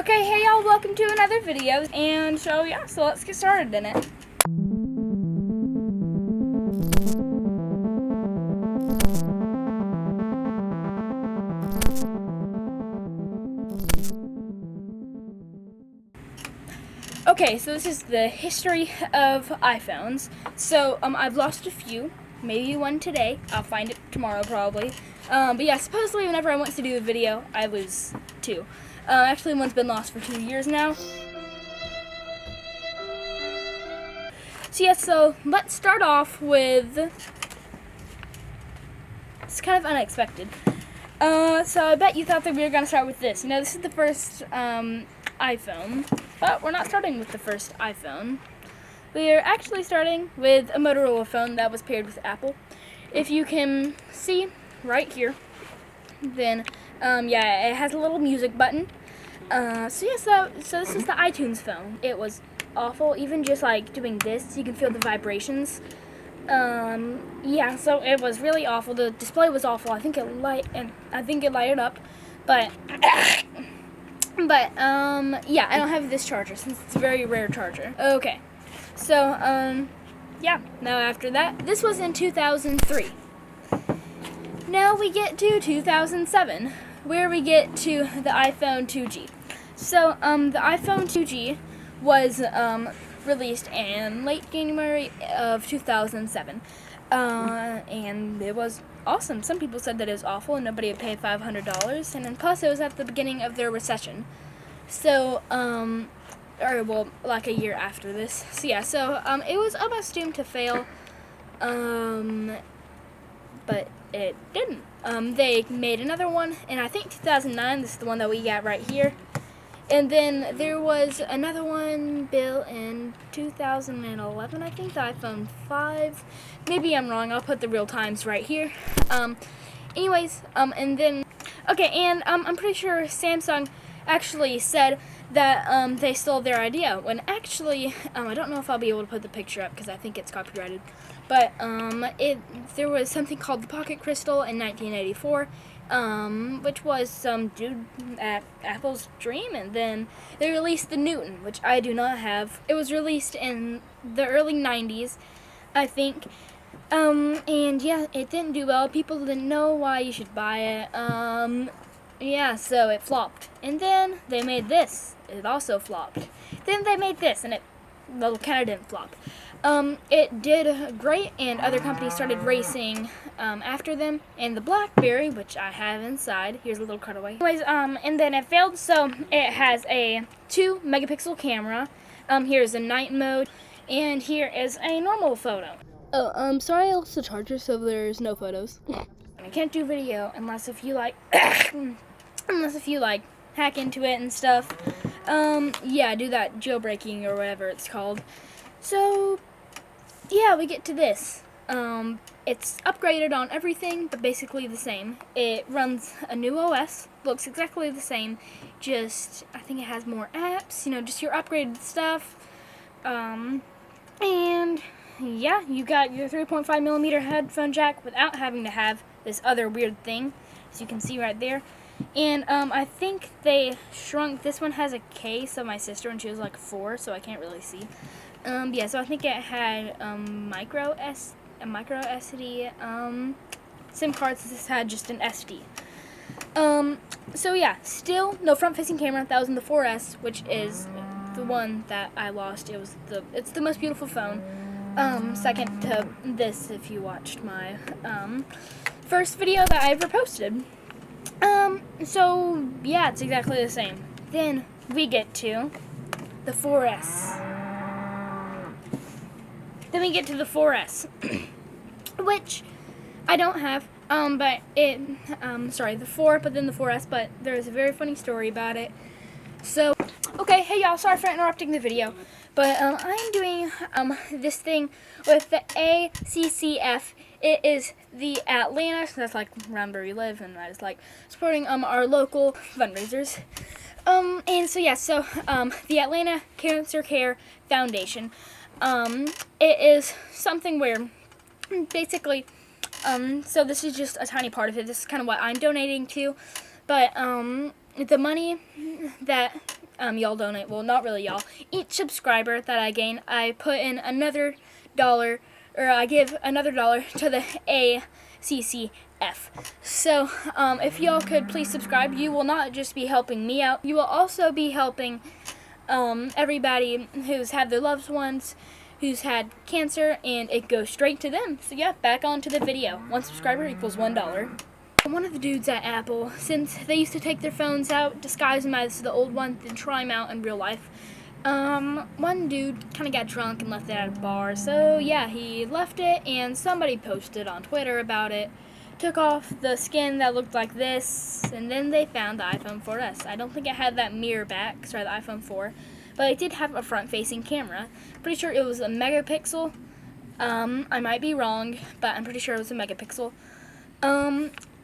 Okay, hey y'all, welcome to another video, and so let's get started in it. Okay, so this is the history of iPhones. So, I've lost a few, maybe one today. I'll find it tomorrow probably. But yeah, supposedly whenever I want to do a video, I lose two. Actually, one's been lost for 2 years now. So let's start off with, it's kind of unexpected. So I bet you thought that we were going to start with this. You know, this is the first iPhone, but we're not starting with the first iPhone. We are actually starting with a Motorola phone that was paired with Apple. If you can see right here, then yeah, it has a little music button. So this is the iTunes phone. It was awful. Even just like doing this, you can feel the vibrations. Yeah, so it was really awful. The display was awful. I think it lighted up, but yeah, I don't have this charger since it's a very rare charger. Okay, so yeah. Now after that, this was in 2003. Now we get to 2007, where we get to the iPhone 2G. So the iPhone 2G was released in late January of 2007, and it was awesome. Some people said that it was awful and nobody would pay $500, and then plus it was at the beginning of their recession. So or well, like a year after this. So yeah, so it was almost doomed to fail, but it didn't. They made another one in, I think, 2009. This is the one that we got right here. And then there was another one built in 2011, I think, the iPhone 5. Maybe I'm wrong. I'll put the real times right here. Anyways, and then, okay, and I'm pretty sure Samsung actually said that they stole their idea, when actually, I don't know if I'll be able to put the picture up because I think it's copyrighted, but there was something called the Pocket Crystal in 1984, which was some dude at Apple's dream, and then they released the Newton, which I do not have. It was released in the early 90s, I think, and yeah, it didn't do well. People didn't know why you should buy it, yeah, so it flopped. And then they made this. It also flopped. Then they made this, and it, well, kind of didn't flop. It did great, and other companies started racing after them. And the BlackBerry, which I have inside, here's a little cutaway. Anyways, and then it failed, so it has a 2-megapixel camera. Here's a night mode, and here is a normal photo. Oh, sorry I lost the charger, so there's no photos. I can't do video unless if you like, hack into it and stuff. Yeah, do that jailbreaking or whatever it's called. So, yeah, we get to this. It's upgraded on everything, but basically the same. It runs a new OS, looks exactly the same, just, I think it has more apps, you know, just your upgraded stuff. And, yeah, you got your 3.5mm headphone jack without having to have this other weird thing, as you can see right there. And I think they shrunk, this one has a case of my sister when she was like 4, so I can't really see. Yeah, so I think it had micro SD SIM cards. This had just an SD. So yeah, still no front-facing camera. That was in the 4S, which is the one that I lost. It's the most beautiful phone. Second to this, if you watched my first video that I ever posted. So yeah, it's exactly the same. Then we get to the 4S. Then we get to the 4S, which I don't have, but it, sorry, the 4, but then the 4S, but there's a very funny story about it. So, okay, hey y'all, sorry for interrupting the video, but I'm doing this thing with the ACCF. It is the Atlanta, so that's like around where we live, and that is like supporting our local fundraisers. And so yeah, so the Atlanta Cancer Care Foundation. It is something where basically, so this is just a tiny part of it. This is kind of what I'm donating to, but the money that y'all donate, well, not really y'all, each subscriber that I gain, I put in another dollar, or I give another dollar to the ACCF. So if y'all could please subscribe, you will not just be helping me out, you will also be helping everybody who's had their loved ones who's had cancer, and it goes straight to them. So yeah, back on to the video. 1 subscriber equals $1. One of the dudes at Apple, since they used to take their phones out, disguise them as the old one, then try them out in real life, one dude kind of got drunk and left it at a bar. So yeah, he left it, and somebody posted on Twitter about it, took off the skin that looked like this, and then they found the iPhone 4S. I don't think it had that mirror back, sorry, the iPhone 4, but it did have a front-facing camera. Pretty sure it was a megapixel. I might be wrong, but I'm pretty sure it was a megapixel.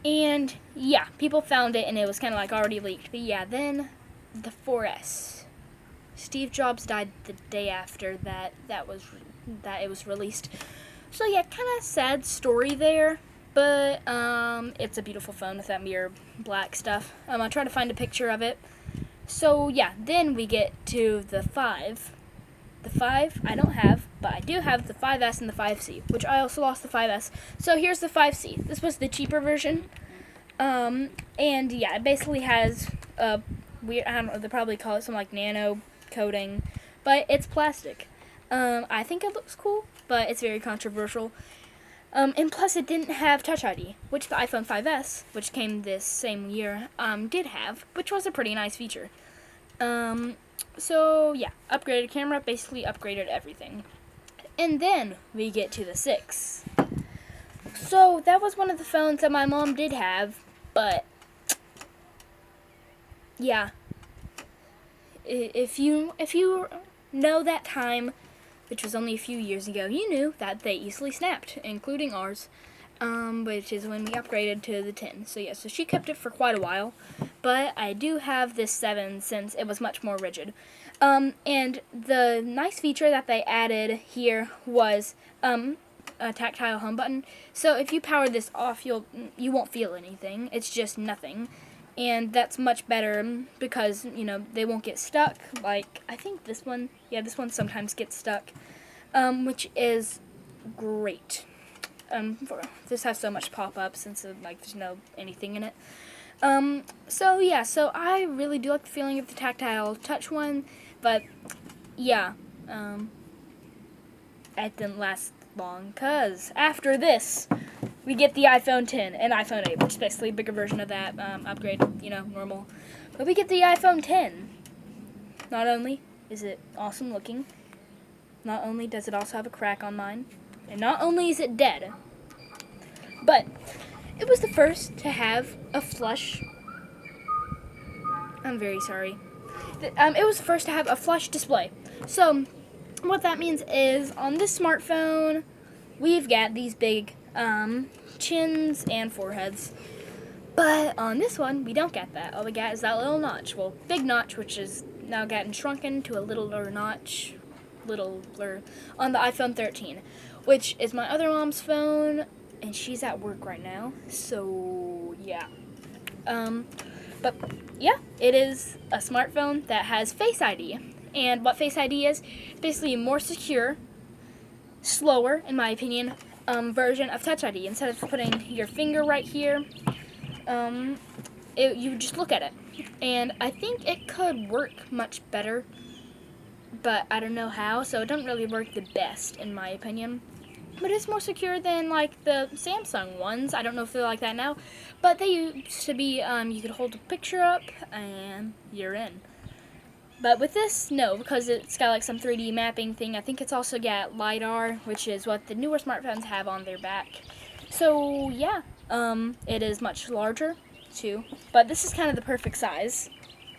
And yeah, people found it, and it was kind of like already leaked. But yeah, then the 4S. Steve Jobs died the day after that it was released. So yeah, kind of sad story there. But it's a beautiful phone with that mirror black stuff. I'll try to find a picture of it. So yeah, then we get to the 5. The 5 I don't have, but I do have the 5S and the 5C, which I also lost the 5S. So here's the 5C. This was the cheaper version. And yeah, it basically has a weird, I don't know, they probably call it something like nano coating, but it's plastic. I think it looks cool, but it's very controversial. And plus it didn't have Touch ID, which the iPhone 5S, which came this same year, did have, which was a pretty nice feature. So yeah, upgraded camera, basically upgraded everything. And then we get to the 6. So that was one of the phones that my mom did have, but yeah, if you know that time, which was only a few years ago, you knew that they easily snapped, including ours, which is when we upgraded to the 10. So yeah, so she kept it for quite a while, but I do have this 7 since it was much more rigid. And the nice feature that they added here was a tactile home button. So if you power this off, you won't feel anything. It's just nothing. And that's much better because, you know, they won't get stuck. Like, I think this one, yeah, this one sometimes gets stuck, which is great. This has so much pop-up since, like, there's no anything in it. So, yeah, so I really do like the feeling of the tactile touch one, but, yeah, it didn't last long, because after this, we get the iPhone 10 and iPhone 8, which is basically a bigger version of that, upgrade, you know, normal. But we get the iPhone 10. Not only is it awesome looking, not only does it also have a crack on mine, and not only is it dead, but it was the first to have a flush. I'm very sorry. It was the first to have a flush display. So what that means is on this smartphone, we've got these big chins and foreheads. But on this one, we don't get that. All we got is that little notch. Well, big notch, which is now gotten shrunken to a littler notch, littler, on the iPhone 13, which is my other mom's phone, and she's at work right now. So, yeah. But, yeah, it is a smartphone that has Face ID. And what Face ID is, basically a more secure, slower, in my opinion, version of Touch ID. Instead of putting your finger right here, you just look at it. And I think it could work much better, but I don't know how, so it doesn't really work the best, in my opinion. But it's more secure than, like, the Samsung ones. I don't know if they're like that now, but they used to be, you could hold a picture up, and you're in. But with this, no, because it's got, like, some 3D mapping thing. I think it's also got LiDAR, which is what the newer smartphones have on their back. So, yeah, it is much larger, too. But this is kind of the perfect size.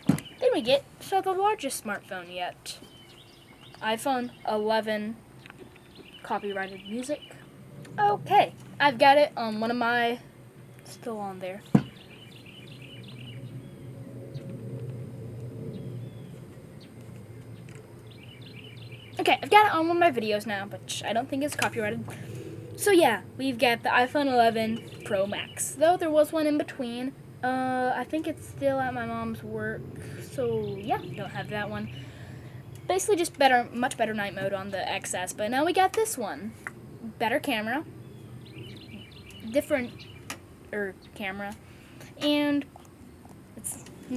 Then we get to the largest smartphone yet. iPhone 11 copyrighted music. Okay, I've got it on one of my, still on there. Okay, I've got it on one of my videos now, but I don't think it's copyrighted. So yeah, we've got the iPhone 11 Pro Max. Though there was one in between, I think it's still at my mom's work, so yeah, don't have that one. Basically just much better night mode on the XS, but now we got this one. Better camera, different camera, and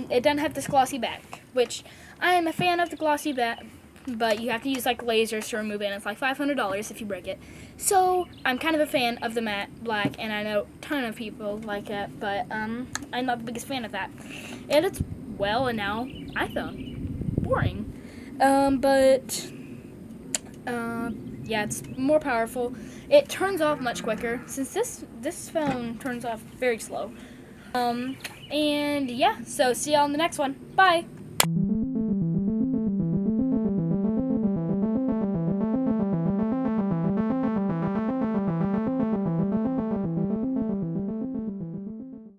it doesn't have this glossy back, which I am a fan of the glossy back, but you have to use like lasers to remove it, and it's like $500 if you break it. So I'm kind of a fan of the matte black, and I know a ton of people like it, but I'm not the biggest fan of that. And it's and now iPhone, boring. Yeah, it's more powerful. It turns off much quicker since this phone turns off very slow. And yeah, so see y'all in the next one. Bye.